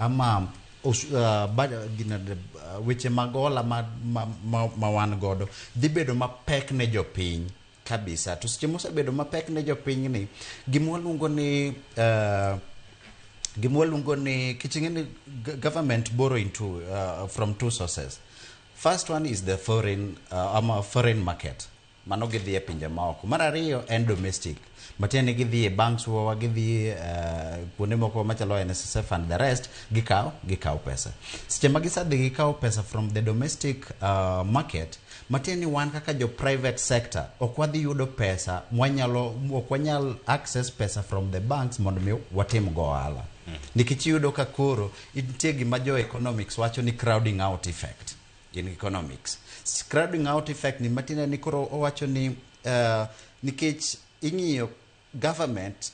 ama weche mag ohala ma wan godo dhi bedo mapek ne jopiny kabisa. To seche mosebedo mapek ne jopiny ni gimwaluongo ni kichingeni government borrow into from two sources. First one is the foreign market, mano gidhi e pinje maoko. Mar ariyo en domestic, matiende gidhi e banks wa gidhi kuonde moko machalo NSSF and the rest, gikaw pesa. Seche ma gisadhi gikaw pesa from the domestic market, matiende wan kaka jo private sector ok wadhi yudo pesa ok wanyal access pesa from the banks mondo mi watim go ohala. Nikech yudo ka koro nitie gima jo economics wacho ni crowding out effect in economics. Crowding out effect ni matina ni koro owacho ni nikech ing'iyo government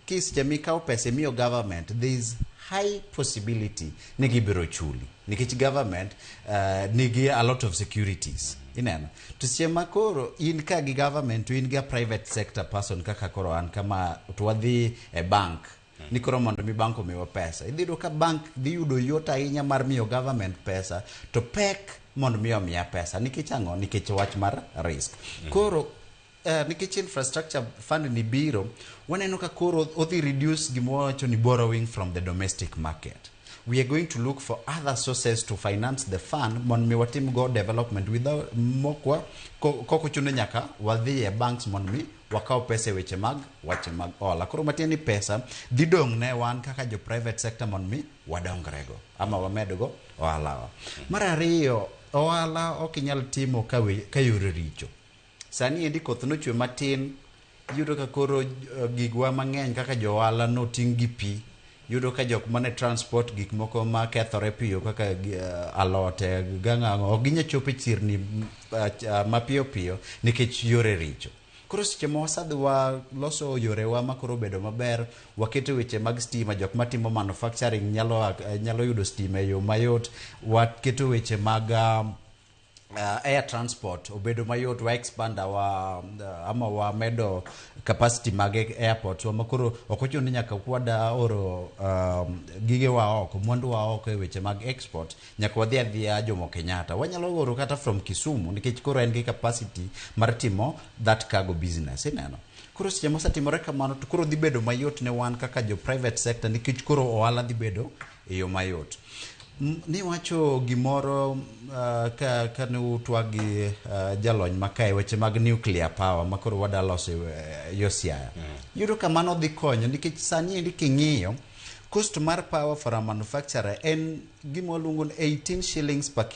kis jamika pesa miyo government, there is high possibility ni gibiro chuli nikech government nigi a lot of securities ineno. To sema koro in ka gi government to in ga private sector person kaka koro an kama to wadhi e bank ni koro mondo mi banko miwa pesa, idhi do ka bank dhi yudo yot ahinya mar miyo government pesa to pek mondo miyo miya pesa nikech ang'o, nikech wach mar risk. Koro nikech infrastructure fund ni biro, waneno ka koro odhi reduce gimwacho ni borrowing from the domestic market. We are going to look for other sources to finance the fund mondo mi watim go development without mokwa koko chuno nyaka wadhi e banks mondo mi wakaw pesa weche mag ohala. Koro matieni pesa dhi dong' ne wan kaka jo private sector mondo mi wadongrego ama wamedgo ohala. Mar ariyo, ohala ok inyal timo ka yore richo. Sani endi koth nochwe matin, yudo ka koro gigwa mang'eny kaka jo ohala noting' gi pi, yudo ka jok mane transport gik moko ma kethore piyo kaka alote gang'ang'o ok ginya chopo e chirni mapiyo piyo nikech yore richo. Koro seche ma wasadhi waloso yorewa ma koro bedo maber, waketo weche mag stima, jok matimo manufacturing nyalo yudo stima e yo mayot, waketo weche mag air transport obedo mayot, wa expand ama wa medo capacity mag airports wa makoro okochuno nyaka kwada oro gige wa oko, mwandu wa oko e weche mag export nyaka wadhi adhiya Jomo Kenyatta. Wanyalo oro kata from Kisumu nikech koro en gi capacity mar timo that cargo business ineno. Koro seche mosetimore kamano to koro dhi bedo mayot ne wan kaka jo private sector nikech koro ohala dhi bedo e yo mayot. Ni wacho gimoro ka ne utwagi jalony makae weche mag nuclear power makoro wadaloso yo Siaya. Yudo kamano dhi konyo nikech sani endi king'iyo cost mar power for a manufacturer en gima waluongo ni 18 shillings per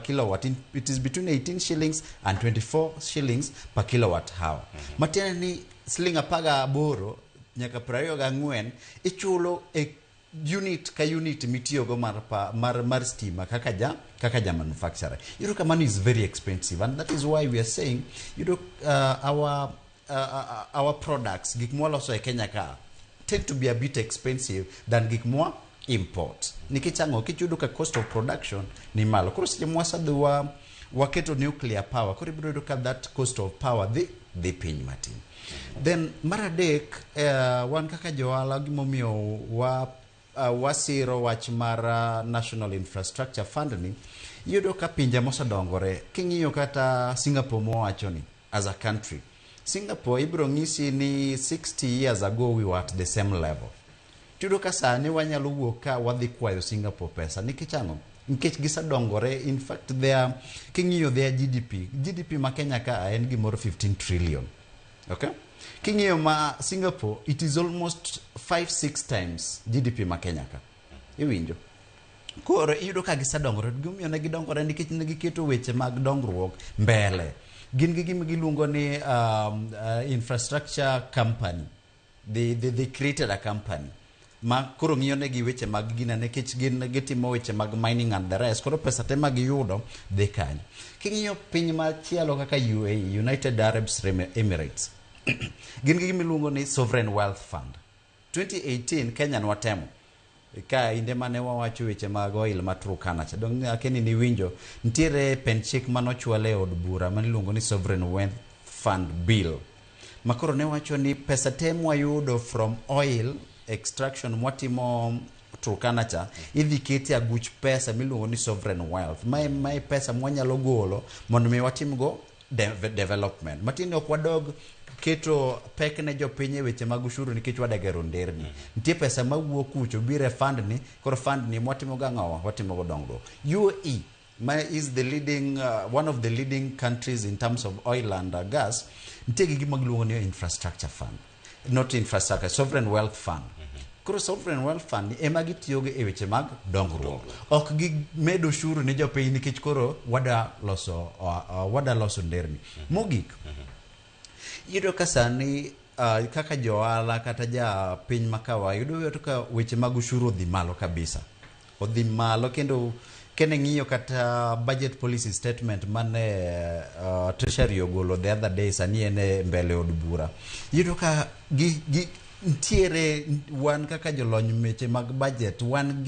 kilowatt. It is between 18 shillings and 24 shillings per kilowatt hour. Matiende ni siling 18 nyaka 24 ichulo unit ka unit mitiyogo mar stima kaka ja manufacturer. You know, money is very expensive, and that is why we are saying, you know, our products gik mwaloso e Kenya ka tend to be a bit expensive than gik mwa import. Nikichango kichudo ka cost of production ni malo. Koro sije mwasadu waketo nuclear power. Koro ibiro ka that cost of power the piny matin. Then maradek wan kaka joala gimomiyo wasiro wach mar National Infrastructure Fund ni yudo ka pinje mosedongore. King'iyo kata Singapore mowacho ni as a country, Singapore ibro ng'isi ni 60 years ago we were at the same level. Tudo ka sani wanyalo wuok ka wadhi kwayo Singapore pesa nikech ang'o? Nikech gisedongore. In fact king'iyo their GDP ma Kenya ka en gimoro 15 trillion. Okay? King'iyo ma Singapore, it is almost 5-6 times GDP ma Kenya ka. Iwinjo? Koro iyudo ka gisedongore. Gimiyo ne gidongore nikech ne giketo weche mag dongruok mbele. Gin gi gima giluongo ni infrastructure company. They created a company. Ma koro ng'iyo ne gi weche mag gina nikech gitimo weche mag mining and the rest. Koro pesa te mag yudo dhi kanyo. King'iyo piny machielo kaka UAE, United Arab Emirates. Gin gi gimiluongo ni Sovereign Wealth Fund. 2018 Kenya nwatemo ka inde mane wawacho weche mag oil matrukana cha dong akeni ni winjo ntiere penchik manochwale od bura maniluongo ni Sovereign Wealth Fund bill makoro ne wacho ni pesa te mwayudo from oil extraction mwatimo Turkana cha idhi keti Aguch pesa miluongo ni sovereign wealth. Mai pesa mwanyalo golo mondo mi watim go development. Matini ok wadog keto pek ne jopiny e weche mag ushuru nikech wadagero nderni. Nitie pesa mawuok kucho bire fund ni, koro fund ni mwatimo ga ng'awa, watimo go dongruok. UAE is the leading one of the leading countries in terms of oil and gas. Nitie gima giluongo ni infrastructure fund. Not infrastructure, sovereign wealth fund. Koro sovereign wealth fund ema gitiyogo e weche mag dongruok. Ok gimedo ushuru ne jopiny nikech koro wada loso nderni. Mogik. Yudo ka sani kaka johala kata ja piny makawa yudo ka weche mag ushuru odhi malo kabisa. Odhi malo kendo kene ng'iyo kata budget policy statement mane treasury ogolo the other day sani ene mbele od bura. Yudo ka ntiere wan kaka jolony meche mag budget wan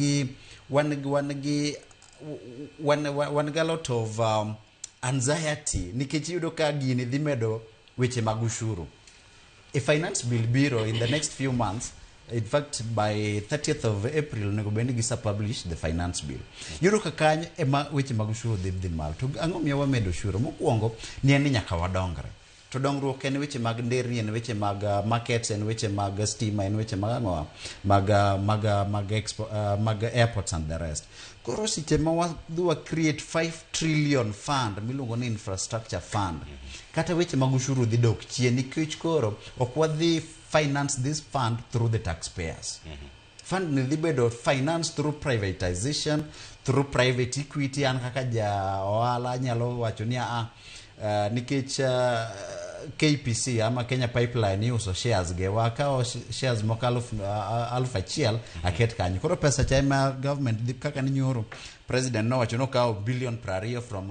ga lot of anxiety nikech yudo ka gini dhi medo weche mag ushuru. A finance bill biro in the next few months. In fact, by 30th of April, nego bendi gisa publish the finance bill. Yudo ka kany ema weche mag ushuru dhi mal. To ang'o miyo wamedo ushuru? Mokwongo ni en nyaka wadongre. To dongruok en weche mag nderni, en weche mag markets, en weche mag stima, en weche mag ang'o mag airports and the rest. Koro seche ma wadwa create 5 trillion fund miluongo ni infrastructure fund. Kata weche mag ushuru dhi dok chien nikech koro ok wadhi finance this fund through the taxpayers. Fund ni dhi bedo finance through privatization, through private equity. An kaka ja ohala nyalo wacho ni nikech KPC ama Kenya Pipeline uso shares ge wakao shares moko 1,000 aket kanyo. Koro pesa cha ma government dhi kaka ni nyoro president no wacho no kao billion prario from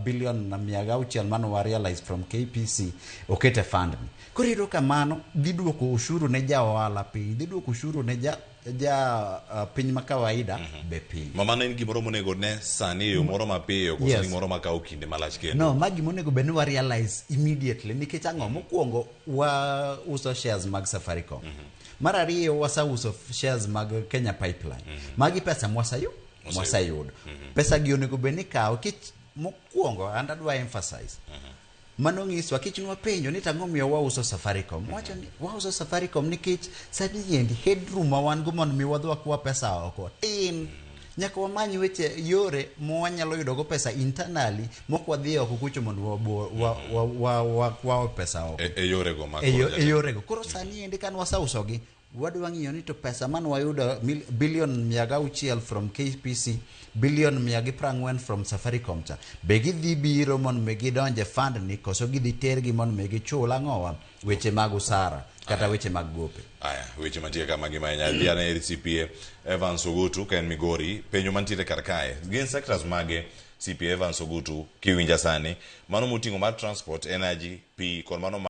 billion na 600 mano wa realize from KPC okete fund ni. Koro iro kamano dhi duoko ushuru ne ja ohala piny, dhi duoko ushuru ne ja piny ma kawaida be piny. Mama en gimoro monego ne sani yo moro mapiyo koso gimoro makao kinde malach kendo. No, magi monego be wa realize immediately nikech ang'o mokwongo wa uso shares mag Safaricom. Mar ariyo wasa uso shares mag Kenya Pipeline. Magi pesa mwasayudo. Pesa gi onego be ni kao kich mokwongo and adwa emphasize. Mano ngiswa kich nwa penjo ni tang'o miyo wa uso Safaricom. Wacho ni wa uso Safaricom nikech sadi yendi headroom ma wan go mon mi wadwa kwa pesa oko tin. Nyaka wamanyi weche yore mwanyalo yudo go pesa internally mokwa dhi oko kucho mondo wa pesa oko. Yore go mako. Yore go. Koro sani yendi kan wasa uso gi wadwa ng'iyo ni to pesa man wayudo billion 600 from KPC, billion 140 from Safaricom cha. Be gidhi biro mon me gidonje fund ni koso gidhi tergi mon me gichul ang'owa weche mag usara kata weche mag gope. Aya, weche mantie kama gima nyadhiana RCPA Evans Ogutu ken Migori penyo mantie karkae. Gin sectors mage CPA Evans Ogutu kiwinja sani mano mutingo mar transport, energy, pi kod mano